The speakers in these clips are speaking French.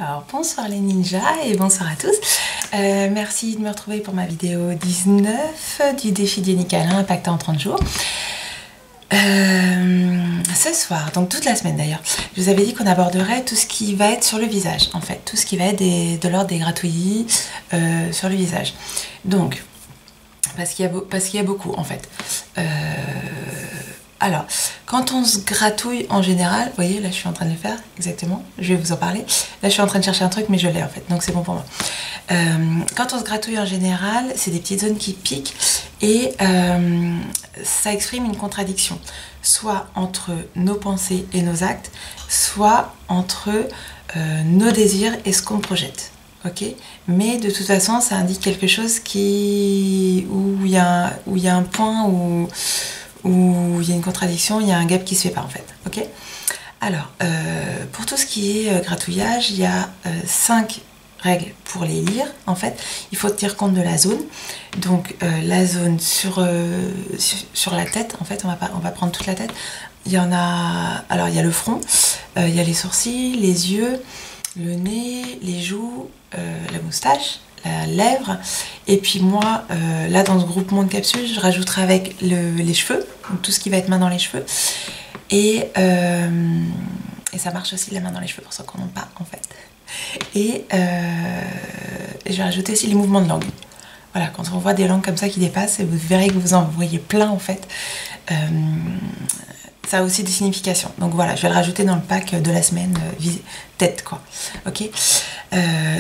Alors, bonsoir les ninjas et bonsoir à tous. Merci de me retrouver pour ma vidéo 19 du défi d'Yannick Alain, impacté en 30 jours. Ce soir, donc toute la semaine d'ailleurs, je vous avais dit qu'on aborderait tout ce qui va être sur le visage, en fait, tout ce qui va être de l'ordre des gratouillis sur le visage. Donc, parce qu'il y a beaucoup en fait. Alors, quand on se gratouille en général, vous voyez, là je suis en train de le faire, exactement, je vais vous en parler. Là je suis en train de chercher un truc, mais je l'ai en fait, donc c'est bon pour moi. Quand on se gratouille en général, c'est des petites zones qui piquent et ça exprime une contradiction, soit entre nos pensées et nos actes, soit entre nos désirs et ce qu'on projette. Ok, mais de toute façon, ça indique quelque chose où il y a un point où il y a une contradiction, il y a un gap qui se fait pas en fait. Ok. Alors, pour tout ce qui est gratouillage, il y a 5 règles pour les lire. En fait, il faut tenir compte de la zone. Donc, la zone sur la tête, en fait, on va prendre toute la tête. Il y en a. Alors, il y a le front, il y a les sourcils, les yeux, le nez, les joues, la moustache, la lèvre, et puis moi là dans ce groupement de capsules je rajouterai avec les cheveux, donc tout ce qui va être main dans les cheveux, et ça marche aussi la main dans les cheveux pour ceux qu'on n'en pas en fait, et je vais rajouter aussi les mouvements de langue. Voilà, quand on voit des langues comme ça qui dépassent, et vous verrez que vous en voyez plein en fait, ça a aussi des significations. Donc voilà, je vais le rajouter dans le pack de la semaine tête quoi. Ok.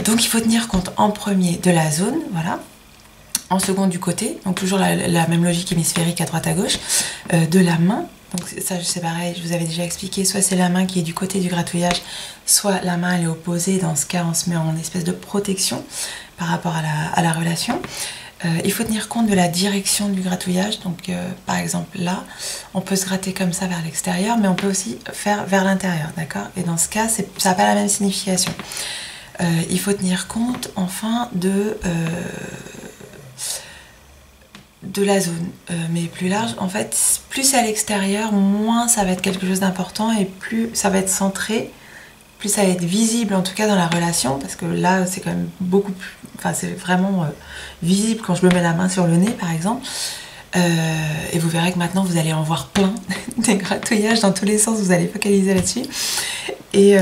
Donc il faut tenir compte en premier de la zone, voilà. En second du côté, donc toujours la même logique hémisphérique à droite à gauche, de la main. Donc ça c'est pareil, je vous avais déjà expliqué, soit c'est la main qui est du côté du gratouillage, soit la main elle est opposée. Dans ce cas on se met en espèce de protection par rapport à la relation. Il faut tenir compte de la direction du gratouillage, donc par exemple là, on peut se gratter comme ça vers l'extérieur, mais on peut aussi faire vers l'intérieur, d'accord? Et dans ce cas, ça n'a pas la même signification. Il faut tenir compte enfin de la zone, mais plus large. En fait, plus c'est à l'extérieur, moins ça va être quelque chose d'important et plus ça va être centré, plus ça va être visible en tout cas dans la relation, parce que là c'est quand même beaucoup plus, enfin c'est vraiment visible quand je me mets la main sur le nez par exemple, et vous verrez que maintenant vous allez en voir plein des gratouillages dans tous les sens, vous allez focaliser là-dessus, et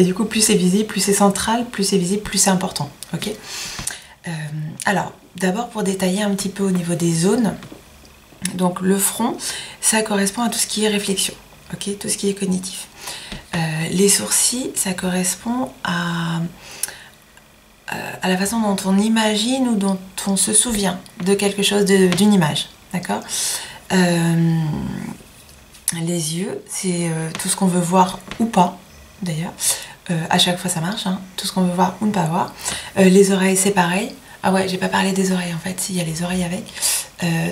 du coup plus c'est visible, plus c'est central, plus c'est visible, plus c'est important. Ok. Alors d'abord pour détailler un petit peu au niveau des zones, donc le front ça correspond à tout ce qui est réflexion, ok, tout ce qui est cognitif. Les sourcils, ça correspond à la façon dont on imagine ou dont on se souvient de quelque chose, d'une image, d'accord. Les yeux, c'est tout ce qu'on veut voir ou pas, d'ailleurs. À chaque fois ça marche, hein, tout ce qu'on veut voir ou ne pas voir. Les oreilles, c'est pareil. Ah ouais, j'ai pas parlé des oreilles en fait, si, il y a les oreilles avec.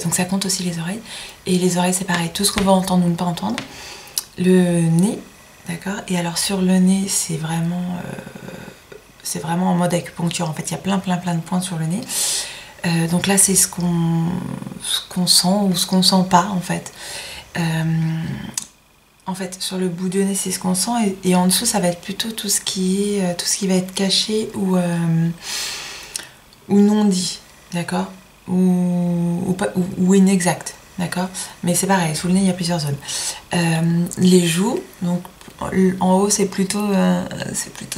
Donc ça compte aussi les oreilles. Et les oreilles, c'est pareil, tout ce qu'on va entendre ou ne pas entendre. Le nez, d'accord. Et alors sur le nez, c'est vraiment en mode acupuncture. En fait, il y a plein de points sur le nez. Donc là, c'est ce qu'on sent ou ce qu'on sent pas en fait. En fait, sur le bout du nez, c'est ce qu'on sent, et en dessous, ça va être plutôt tout ce qui va être caché ou non dit, d'accord, ou inexact. D'accord, mais c'est pareil, sous le nez il y a plusieurs zones. Les joues, donc en haut c'est plutôt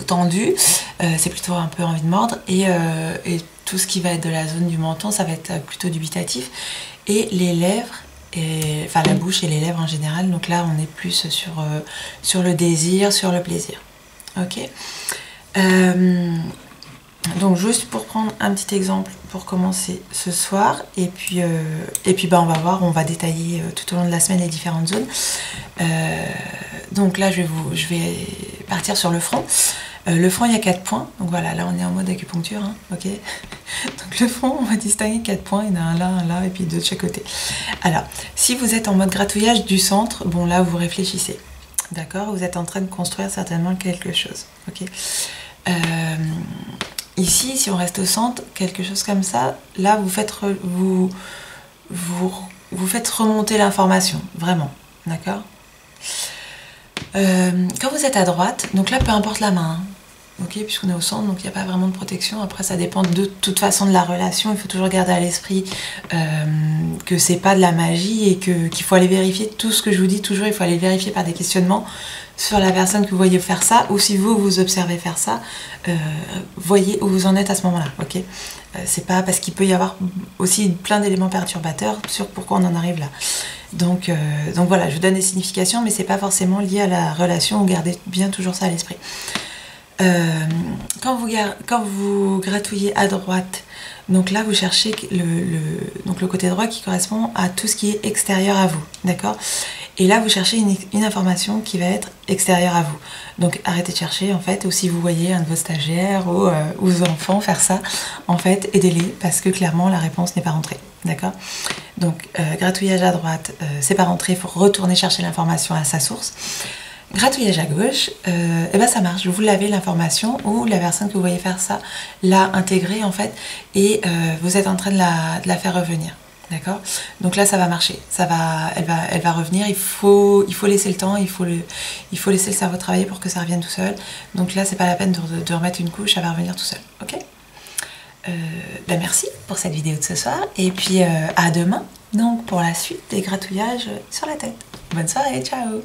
tendu, c'est plutôt un peu envie de mordre, et tout ce qui va être de la zone du menton ça va être plutôt dubitatif, et les lèvres, enfin la bouche et les lèvres en général, donc là on est plus sur le désir, sur le plaisir. Ok. Donc juste pour prendre un petit exemple pour commencer ce soir, et puis on va voir, on va détailler tout au long de la semaine les différentes zones. Donc là je vais partir sur le front. Le front, il y a 4 points, donc voilà, là on est en mode acupuncture, hein, ok. Donc le front, on va distinguer 4 points, il y en a un là, et puis 2 de chaque côté. Alors, si vous êtes en mode gratouillage du centre, bon là vous réfléchissez, d'accord, vous êtes en train de construire certainement quelque chose, ok. Ici, si on reste au centre, quelque chose comme ça, là vous faites remonter l'information, vraiment, d'accord. Quand vous êtes à droite, donc là peu importe la main, hein, ok, puisqu'on est au centre, donc il n'y a pas vraiment de protection. Après, ça dépend de toute façon de la relation. Il faut toujours garder à l'esprit que c'est pas de la magie et qu'il faut aller vérifier tout ce que je vous dis. Toujours, il faut aller vérifier par des questionnements sur la personne que vous voyez faire ça, ou si vous observez faire ça, voyez où vous en êtes à ce moment-là, ok. C'est pas parce qu'il peut y avoir aussi plein d'éléments perturbateurs sur pourquoi on en arrive là. Donc voilà, je vous donne des significations, mais c'est pas forcément lié à la relation. Vous gardez bien toujours ça à l'esprit. Quand vous gratouillez à droite, donc là vous cherchez le côté droit qui correspond à tout ce qui est extérieur à vous, d'accord. Et là vous cherchez une information qui va être extérieure à vous. Donc arrêtez de chercher en fait, ou si vous voyez un de vos stagiaires ou vos enfants faire ça, en fait aidez-les parce que clairement la réponse n'est pas rentrée, d'accord. Donc gratouillage à droite, c'est pas rentré, il faut retourner chercher l'information à sa source. Gratouillage à gauche, et ben ça marche, vous l'avez l'information, ou la personne que vous voyez faire ça l'a intégrée en fait, et vous êtes en train de la faire revenir, d'accord. Donc là ça va marcher, elle va revenir, il faut laisser le temps, il faut laisser le cerveau travailler pour que ça revienne tout seul. Donc là c'est pas la peine de remettre une couche, ça va revenir tout seul, ok. Ben merci pour cette vidéo de ce soir, et puis à demain donc pour la suite des gratouillages sur la tête. Bonne soirée, ciao.